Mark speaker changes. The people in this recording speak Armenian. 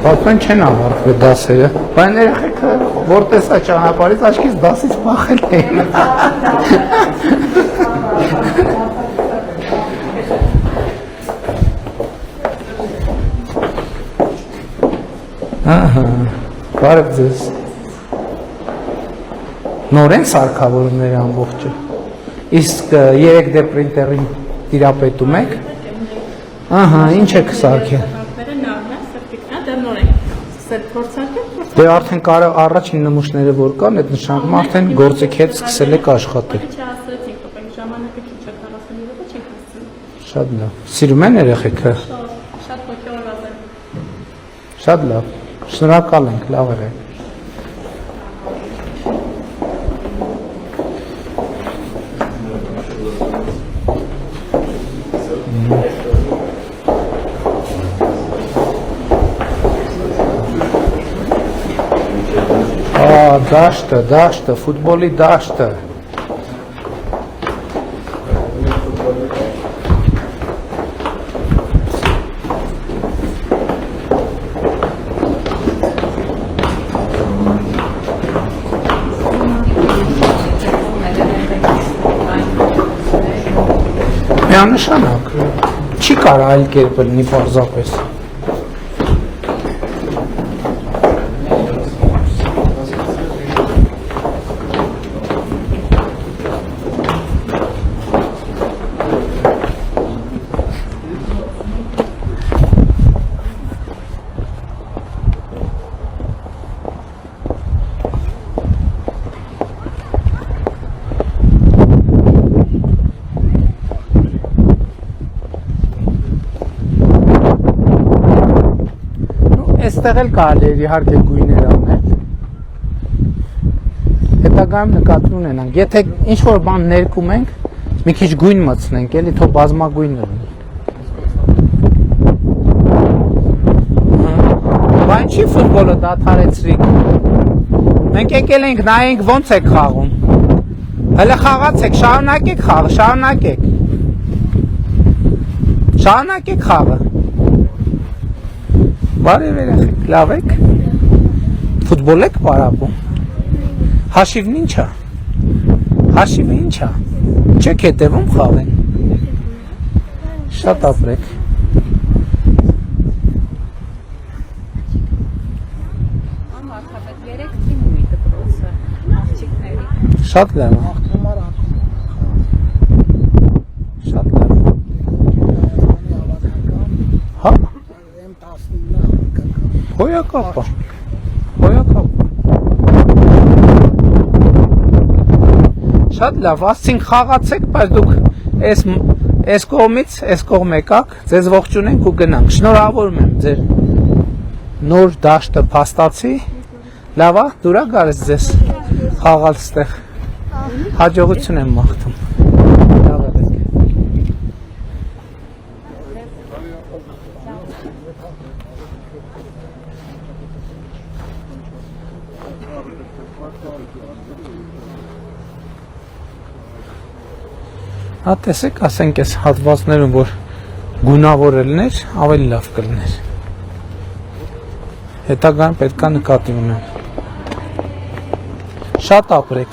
Speaker 1: Պատմեն չեն ավարտվել դասերը, բայց երեխեքը որ տեսա ճանապարհից աչքից դասից փախել էին։ Ահա, բարև ձեզ։ Նոր են սարքավորումները ամբողջը։ Իսկ 3D պրինտերին տիրապետում եք։ Ահա, ինչ եք սարքել։ Դե արդեն կարող առաջին նմուշները որ կան, այդ նշանակում արդեն գործիք հետ սկսել եք աշխատել։ Շատ լավ։ Սիրում են երեխեքը։ Շատ լավ։ Շնորհակալ ենք, լավ եղեք։ Դաշտը, ֆուտբոլի դաշտը։ Միանշանակ, չի կարող այլ կերպ լինի պարզապես։ Այստեղ էլ կարելի է իհարկե գույներ անել։ Հետագայում նկատի ունենանք, եթե ինչ-որ բան ներկում ենք, մի քիչ գույն մտցնենք, էլի թող բազմագույն լինի։ Բայց ինչի ֆուտբոլը դադարեցրիք։ Մենք եկել ենք նայենք ոնց եք խաղում։ Հələ խաղացեք, շարունակեք խաղը, շարունակեք խաղը։ Բարև երեխեք, լավ եք, ֆուտբոլ եք պարապում, հաշիվն ինչա, չեք հետևում խաղեն, շատ ապրեք։ Շատ լավ, հա։ Հոյակապա։ Շատ լավ, ասցինք խաղացեք, բայց դուք այս կողմից, այս կողմ եկաք, ձեզ ողջունենք ու գնանք։ Շնորհավորում եմ ձեր նոր դաշտը փաստացի, լավա, դուրա գարես ձեզ խաղալ ստեղ, հաջողություն եմ մաղթում։ Հա տեսեք, ասենք այս հատվածներում, որ գունավորելներ, ավելի լավ կլներ։ Հետագայում պետք է նկատի ունեն։ Շատ ապրեք։